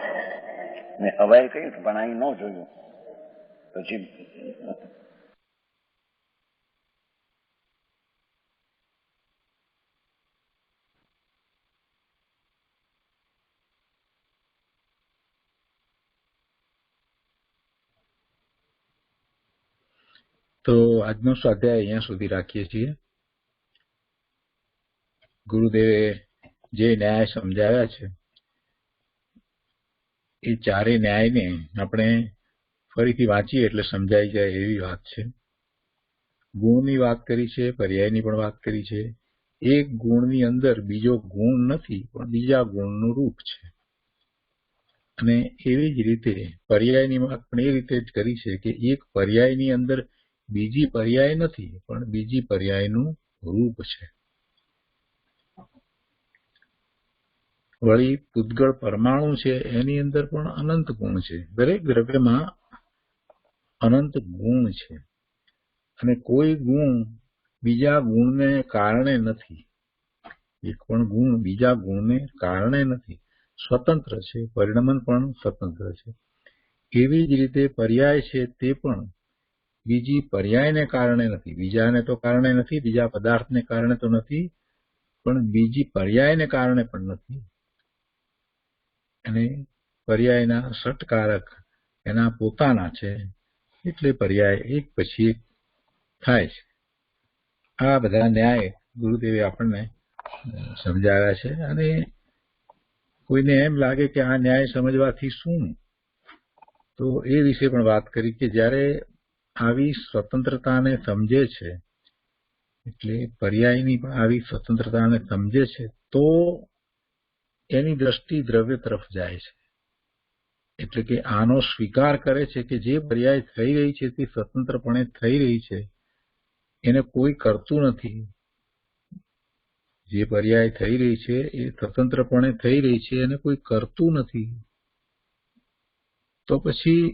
મેં હવાઈ કહ્યું પણ અહીં ન જોયું। પછી તો આજનો સ્વાધ્યાય અહીંયા સુધી રાખીએ છીએ। ગુરુદેવે જે ન્યાય સમજાવ્યા છે એ ચારે ન્યાયને આપણે ફરીથી વાંચીએ એટલે સમજાઈ જાય એવી વાત છે। ગુણની વાત કરી છે, પર્યાયની પણ વાત કરી છે. એક ગુણની અંદર બીજો ગુણ નથી, પણ બીજા ગુણનું રૂપ છે. અને એવી જ રીતે પર્યાયની વાત પણ એ રીતે જ કરી છે કે એક પર્યાયની અંદર બીજી પર્યાય નથી, પણ બીજી પર્યાયનું રૂપ છે. વળી પૂતગળ પરમાણુ છે, એની અંદર પણ અનંત ગુણ છે. દરેક દ્રવ્યમાં અનંત ગુણ છે, અને કોઈ ગુણ બીજા ગુણને કારણે નથી. એક પણ ગુણ બીજા ગુણને કારણે નથી, સ્વતંત્ર છે. પરિણમન પણ સ્વતંત્ર છે. એવી જ રીતે પર્યાય છે તે પણ બીજી પર્યાયને કારણે નથી. બીજાને તો કારણે નથી, બીજા પદાર્થને કારણે તો નથી, પણ બીજી પર્યાયને કારણે પણ નથી. અને પર્યાયના ષટકારક એના પોતાના છે, એટલે પર્યાય એક પછી એક થાય છે. આ બધા ન્યાય ગુરુદેવે આપણને સમજાવ્યા છે. અને કોઈને એમ લાગે કે આ ન્યાય સમજવાથી શું, તો એ વિશે પણ વાત કરી કે જ્યારે આવી સ્વતંત્રતાને સમજે છે, એટલે પર્યાયની પણ આવી સ્વતંત્રતાને સમજે છે, તો એની દ્રષ્ટિ દ્રવ્ય તરફ જાય છે. એટલે કે આનો સ્વીકાર કરે છે કે જે પર્યાય થઈ રહી છે તે સ્વતંત્રપણે થઈ રહી છે, એને કોઈ કરતું નથી. જે પર્યાય થઈ રહી છે એ સ્વતંત્રપણે થઈ રહી છે, એને કોઈ કરતું નથી. તો પછી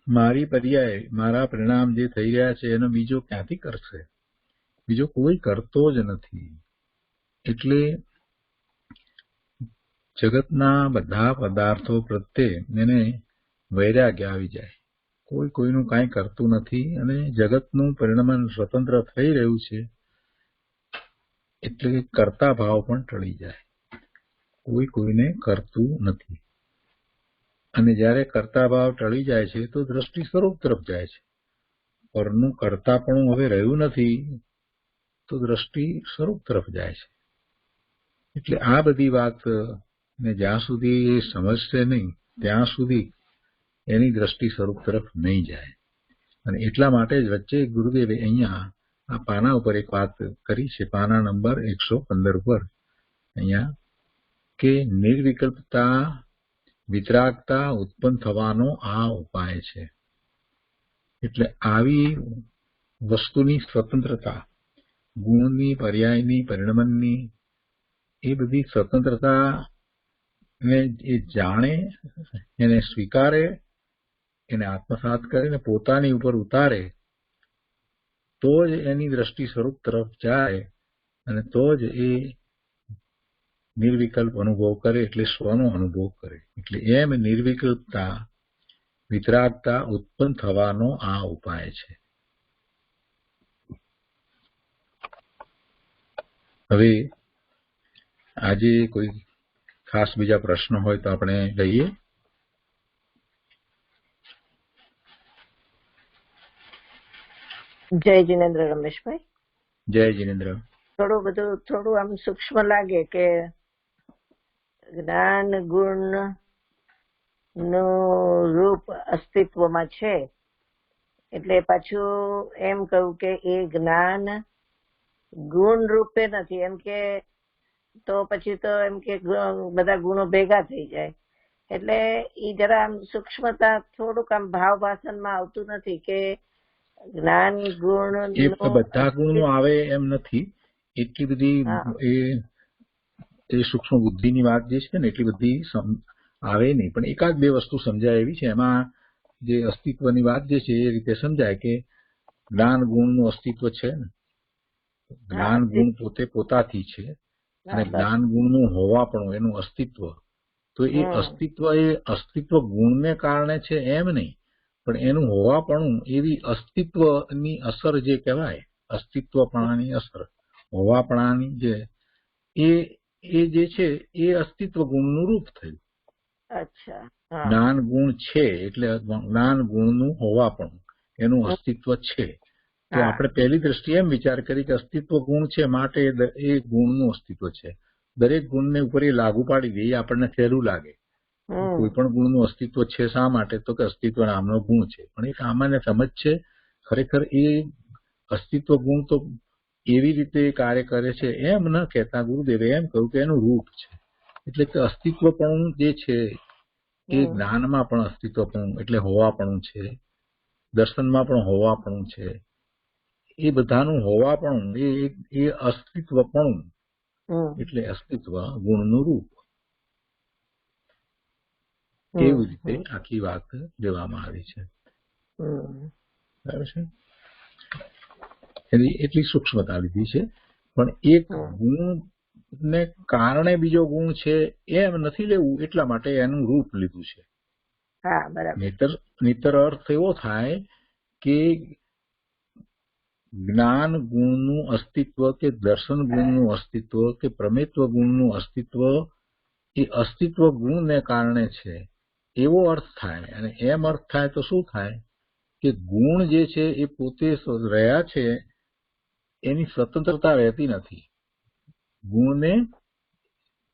મારી પર્યાય, મારા પરિણામ જે થઈ રહ્યા છે એનો બીજો ક્યાંથી કરશે? બીજો કોઈ કરતો જ નથી. એટલે જગતના બધા પદાર્થો પ્રત્યે એને વૈરાગ્ય આવી જાય. કોઈ કોઈનું કાંઈ કરતું નથી, અને જગતનું પરિણમન સ્વતંત્ર થઈ રહ્યું છે, એટલે કરતા ભાવ પણ ટળી જાય. કોઈ કોઈને કરતું નથી. અને જ્યારે કરતા ભાવ ટળી જાય છે તો દ્રષ્ટિ સ્વરૂપ તરફ જાય છે. પરનું કરતાપણું હવે રહ્યું નથી, તો દ્રષ્ટિ સ્વરૂપ તરફ જાય છે. એટલે આ બધી વાત ને જ્યાં સુધી એ સમજશે નહીં, ત્યાં સુધી એની દ્રષ્ટિ સ્વરૂપ તરફ નહીં જાય. અને એટલા માટે જ વચ્ચે ગુરુદેવે અહીંયા આ પાના ઉપર એક વાત કરી છે, પાના નંબર 115 ઉપર, અહીંયા કે નિર્વિકલ્પતા વિતરાગતા ઉત્પન્ન થવાનો આ ઉપાય છે. એટલે આવી વસ્તુની સ્વતંત્રતા, ગુણની, પર્યાયની, પરિણમનની, એ બધી સ્વતંત્રતા ને એ જાણે, એને સ્વીકારે, એને આત્મસાત કરે ને પોતાની ઉપર ઉતારે, તો જ એની દ્રષ્ટિ સ્વરૂપ તરફ જાય, અને તો જ એ નિર્વિકલ્પ અનુભવ કરે, એટલે સ્વનો અનુભવ કરે. એટલે એમ નિર્વિકલ્પતા વિતરાગતા ઉત્પન્ન થવાનો આ ઉપાય છે. હવે આજે કોઈ ખાસ બીજા પ્રશ્ન હોય તો આપણે લઈએ. જય જીનેન્દ્ર રમેશભાઈ. જય જીનેન્દ્ર. થોડું આમ સૂક્ષ્મ લાગે કે જ્ઞાન ગુણ નું રૂપ અસ્તિત્વમાં છે, એટલે પાછું એમ કહ્યું કે એ જ્ઞાન ગુણ રૂપે નથી, એમ કે તો પછી તો એમ કે બધા ગુણો ભેગા થઈ જાય. એટલે એ જરા આમ સૂક્ષ્મતા થોડુંક આમ ભાવ ભાષણમાં આવતું નથી કે જ્ઞાન ગુણ એ બધા ગુણો આવે એમ નથી. એટલી બધી એ સૂક્ષ્મ બુદ્ધિની વાત જે છે ને એટલી બધી આવે નહીં, પણ એકાદ બે વસ્તુ સમજાય એવી છે. એમાં જે અસ્તિત્વની વાત જે છે એ રીતે સમજાય કે જ્ઞાન ગુણનું અસ્તિત્વ છે ને, જ્ઞાન ગુણ પોતે પોતાથી છે, અને જ્ઞાન ગુણનું હોવાપણું એનું અસ્તિત્વ, તો એ અસ્તિત્વ ગુણને કારણે છે એમ નહીં, પણ એનું હોવાપણું, એવી અસ્તિત્વની અસર જે કહેવાય, અસ્તિત્વપણાની અસર, હોવાપણાની જે એ જે છે એ અસ્તિત્વ ગુણનું રૂપ થયું. જ્ઞાન ગુણ છે એટલે જ્ઞાન ગુણનું હોવાપણું, એનું અસ્તિત્વ છે. તો આપણે પહેલી દ્રષ્ટિએ એમ વિચાર કરી કે અસ્તિત્વ ગુણ છે માટે એ ગુણનું અસ્તિત્વ છે. દરેક ગુણને ઉપર એ લાગુ પાડી દે એ આપણને સહેલું લાગે. કોઈ પણ ગુણનું અસ્તિત્વ છે શા માટે? તો કે અસ્તિત્વ નામનો ગુણ છે. પણ એક સામાન્ય સમજ છે, ખરેખર એ અસ્તિત્વ ગુણ તો એવી રીતે કાર્ય કરે છે એમ ન કહેતા ગુરુદેવે એમ કહ્યું કે એનું રૂપ છે. એટલે કે અસ્તિત્વપણું જે છે એ જ્ઞાનમાં પણ અસ્તિત્વપણું એટલે હોવાપણું છે, દર્શનમાં પણ હોવાપણું છે, એ બધાનું હોવાપણું એ અસ્તિત્વપણું એટલે અસ્તિત્વ ગુણનું રૂપ. એવી રીતે આખી વાત લેવામાં આવી છે. બરાબર છે. એની એટલી સૂક્ષ્મતા લીધી છે. પણ એક ગુણ ને કારણે બીજો ગુણ છે એમ નથી લેવું, એટલા માટે એનું રૂપ લીધું છે. નહીતર અર્થ એવો થાય કે જ્ઞાન ગુણનું અસ્તિત્વ કે દર્શન ગુણનું અસ્તિત્વ કે પ્રમેત્વ ગુણનું અસ્તિત્વ એ અસ્તિત્વ ગુણને કારણે છે એવો અર્થ થાય. અને એમ અર્થ થાય તો શું થાય કે ગુણ જે છે એ પોતે રહ્યા છે એની સ્વતંત્રતા રહેતી નથી. ગુણને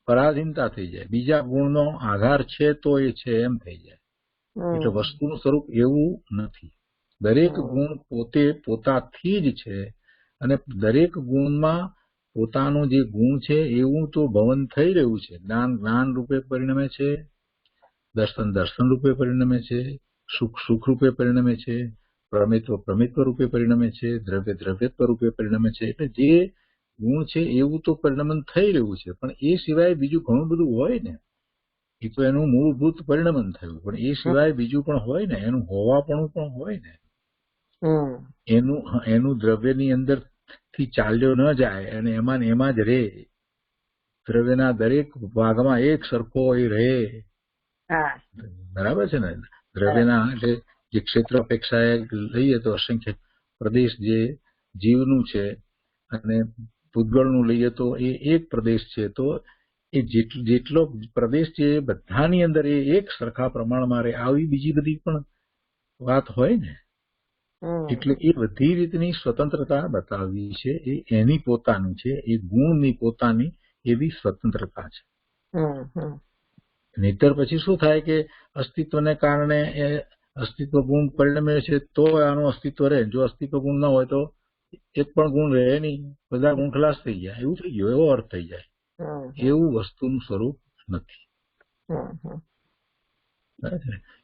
પરાધીનતા થઈ જાય, બીજા ગુણનો આધાર છે તો એ છે એમ થઈ જાય. એટલે વસ્તુનું સ્વરૂપ એવું નથી. દરેક ગુણ પોતે પોતાથી જ છે અને દરેક ગુણમાં પોતાનો જે ગુણ છે એવું તો ભવન થઈ રહ્યું છે. જ્ઞાન જ્ઞાન રૂપે પરિણમે છે, દર્શન દર્શન રૂપે પરિણમે છે, સુખ સુખ રૂપે પરિણમે છે, પ્રમેત્વ પ્રમેત્વ રૂપે પરિણમે છે, દ્રવ્ય દ્રવ્યત્વ રૂપે પરિણમે છે. એટલે જે ગુણ છે એવું તો પરિણમન થઈ રહ્યું છે, પણ એ સિવાય બીજું ઘણું બધું હોય ને. એ તો એનું મૂળભૂત પરિણમન થયું, પણ એ સિવાય બીજું પણ હોય ને, એનું હોવાપણું પણ હોય ને. એનું દ્રવ્યની અંદર થી ચાલ્યો ન જાય અને એમાં જ રહે. દ્રવ્યના દરેક ભાગમાં એક સરખો એ રહે. બરાબર છે ને. દ્રવ્યના એટલે જે ક્ષેત્ર અપેક્ષાએ લઈએ તો અસંખ્ય પ્રદેશ જે જીવનું છે અને પૂતગળનું લઈએ તો એ એક પ્રદેશ છે. તો એ જેટલો પ્રદેશ છે એ બધાની અંદર એ એક સરખા પ્રમાણમાં રહે. આવી બીજી બધી પણ વાત હોય ને. એટલે એ બધી રીતની સ્વતંત્રતા બતાવવી છે. એ એની પોતાની છે, એ ગુણની પોતાની એવી સ્વતંત્રતા છે. નહીતર પછી શું થાય કે અસ્તિત્વને કારણે એ અસ્તિત્વ ગુણ પરિણમે છે તો આનું અસ્તિત્વ રહે. જો અસ્તિત્વ ગુણ ન હોય તો એક પણ ગુણ રહે નહીં, બધા ગુણ ખલાસ થઈ જાય. એવું થઈ ગયું, એવો અર્થ થઈ જાય. એવું વસ્તુનું સ્વરૂપ નથી.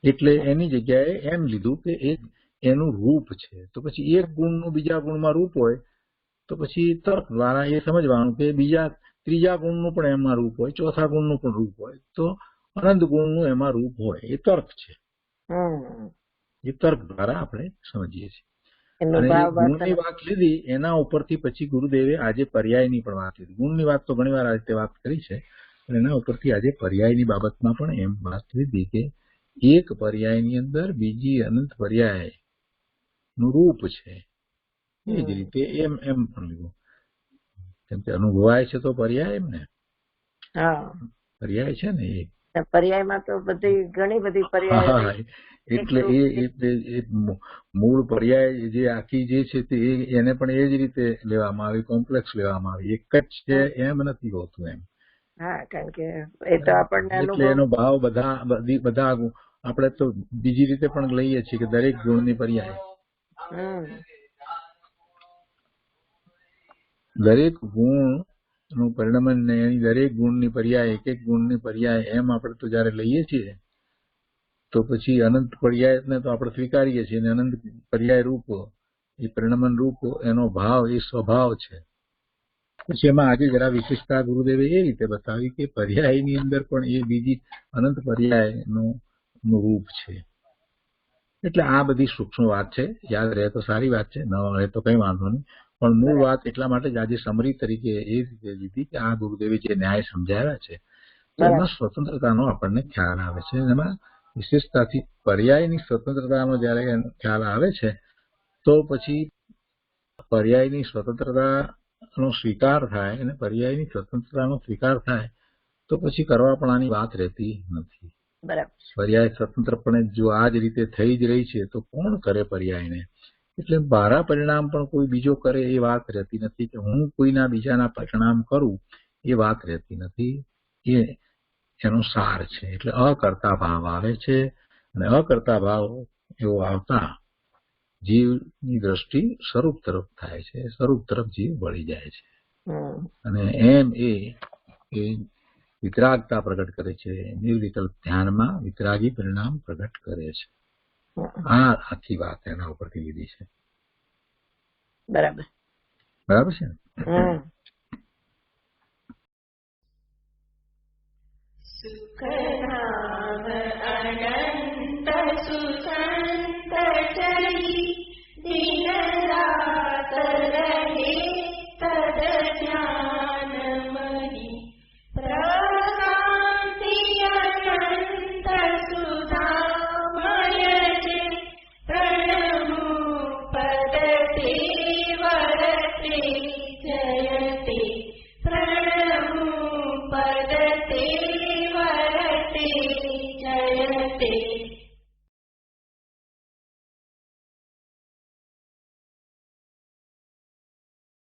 એટલે એની જગ્યાએ એમ લીધું કે એક એનું રૂપ છે. તો પછી એક ગુણનું બીજા ગુણમાં રૂપ હોય તો પછી તર્ક દ્વારા એ સમજવાનું કે બીજા ત્રીજા ગુણનું પણ એમાં રૂપ હોય, ચોથા ગુણનું પણ રૂપ હોય, તો અનંત ગુણનું એમાં રૂપ હોય. એ તર્ક છે. એ તર્ક દ્વારા આપણે સમજીએ છીએ. અને એ ગુણની વાત લીધી એના ઉપરથી પછી ગુરુદેવે આજે પર્યાયની પણ વાત લીધી. ગુણની વાત તો ઘણી વાર આજે વાત કરી છે, અને એના ઉપરથી આજે પર્યાયની બાબતમાં પણ એમ વાત લીધી કે એક પર્યાયની અંદર બીજી અનંત પર્યાય નું રૂપ છે. એ જ રીતે એમ પણ લીધું. કેમ કે અનુભવાય છે તો પર્યાય એમ ને. પર્યાય છે ને એ પર્યાયમાં તો બધી ઘણી બધી પર્યાય. એટલે એ મૂળ પર્યાય જે આખી જે છે તે એને પણ એ જ રીતે લેવામાં આવી, કોમ્પ્લેક્સ લેવામાં આવી. એક જ છે એમ નથી હોતું એમ. કારણ કે એ તો આપણને એટલે એનો ભાવ બધા આપણે તો બીજી રીતે પણ લઈએ છીએ કે દરેક ગુણની પર્યાય. દરેક ગુણ નું પરિણમન ને એની દરેક ગુણની પર્યાય, એક એક ગુણની પર્યાય એમ આપણે તો જયારે લઈએ છીએ તો પછી અનંત પર્યાયને તો આપણે સ્વીકારીએ છીએ. અને અનંત પર્યાય રૂપ એ પરિણમન રૂપ એનો ભાવ એ સ્વભાવ છે. પછી એમાં આજે જરા વિશેષતા ગુરુદેવે એ રીતે બતાવી કે પર્યાયની અંદર પણ એ બીજી અનંત પર્યાય નું રૂપ છે. એટલે આ બધી સૂક્ષ્મ વાત છે. યાદ રહે તો સારી વાત છે, ન રહે તો કઈ વાંધો નહીં. પણ મૂળ વાત એટલા માટે જ આજે સમરી તરીકે એ રીતે લીધી કે આ ગુરુદેવે જે ન્યાય સમજાવ્યા છે એમાં સ્વતંત્રતાનો આપણને ખ્યાલ આવે છે. એમાં વિશેષતાથી પર્યાયની સ્વતંત્રતાનો જયારે ખ્યાલ આવે છે તો પછી પર્યાયની સ્વતંત્રતાનો સ્વીકાર થાય અને પર્યાયની સ્વતંત્રતાનો સ્વીકાર થાય તો પછી કરવાપણાની વાત રહેતી નથી. પર્યાય સ્વતંત્રપણે જો આ જ રીતે થઈ જ રહી છે તો કોણ કરે પર્યાયને? એટલે મારા પરિણામ પણ કોઈ બીજો કરે એ વાત રહેતી નથી, કે હું કોઈના બીજાના પરિણામ કરું એ વાત રહેતી નથી. એનો સાર છે. એટલે અકર્તા ભાવ આવે છે અને અકર્તા ભાવ એવો આવતા જીવની દ્રષ્ટિ સ્વરૂપ તરફ થાય છે, સ્વરૂપ તરફ જીવ વળી જાય છે. હમ. અને એમ એ વિતરાગતા પ્રગટ કરે છે, નિર્વિકલ્પ ધ્યાનમાં વિતરાગી પરિણામ પ્રગટ કરે છે. આ આખી વાત એના ઉપરથી લીધી છે. બરાબર બરાબર છે ને? હમ. સુખધામ અનંત સુસંત ચરી દિન રાત રહે તદ ધ્યાન મહી પ્રશાંતિ અનંત સુધામય જે પ્રણમુ પદ તે વરતે જય